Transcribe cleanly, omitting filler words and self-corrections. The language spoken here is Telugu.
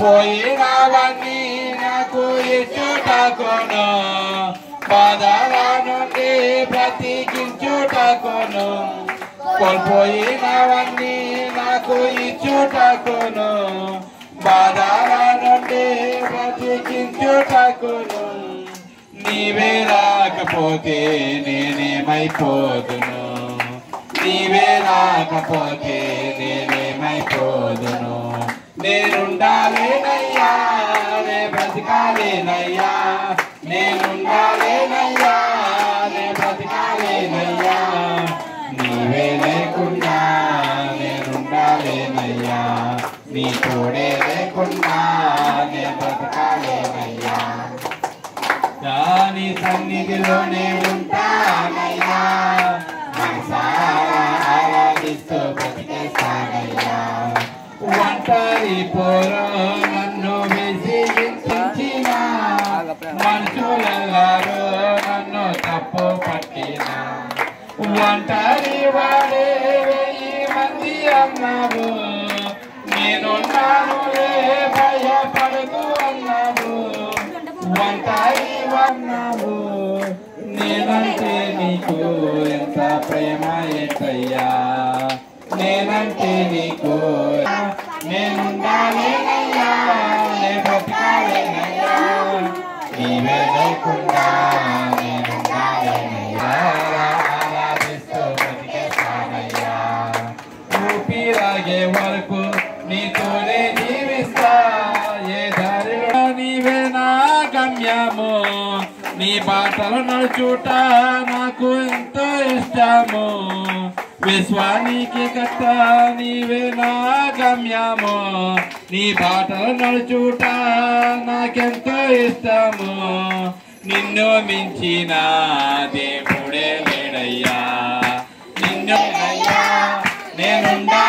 పోయినవన్నీ నాకు ఇచ్చుటకును, బాధల నుండి బ్రతికించుటకును. కోల్పోయినవన్నీ నాకు ఇచ్చుటకును, బాధల నుండి బ్రతికించుటకును. నీవే రాకపోతే నేనేమైపోదును, నీవే రాకపోతే నేనేమైపోదును. నేనుండాలేనయ్యా, నే బ్రతికాలేనయ్యా, నేనుండాలేనయ్యా, నే బ్రతికాలేనయ్యా. నీవే లేకుండా నేనుండాలేనయ్యా, నీ తోడే లేకుండా నే బ్రతికాలేనయ్యా. నీ సన్నిధిలోనే ఉంటానయ్యా, ఆరాధిస్తూ బ్రతికేస్తానయ్యా. ఒంటరి పోరో నన్ను విసిగించిన, మనుషులెల్లరూ నన్ను తప్పు పట్టిన, ఒంటరి వాడే 1000 మంది అన్నావు, నేనున్నానులే భయపడుతూ అన్నావు. ఒంటరి అన్నావు, నేనంటే నీకు ఎంత ప్రేమ ఏంటయ్యా, నేనంటే నీకు. నేనుండాలేనయ్యా, నే బ్రతికాలేనయ్యా, నీవే లేకుండా నేనుండాలేనయ్యా. ఆరాధిస్తూ బ్రతికేస్తానయ్యా, ఊపిరాగే వరకు నీతోనే జీవిస్తా. ఏ దారిలో నీవే నా గమ్యము, నీ బాటలు నడుచుట నాకు ఎంతో ఇష్టము. విశ్వానికి కర్త నీవే నా గమ్యము, నీ బాటలు నడుచుట నాకెంతో ఇష్టము. నిన్ను మించిన దేవుడే లేడయ్యా, నిన్ను నేనుండా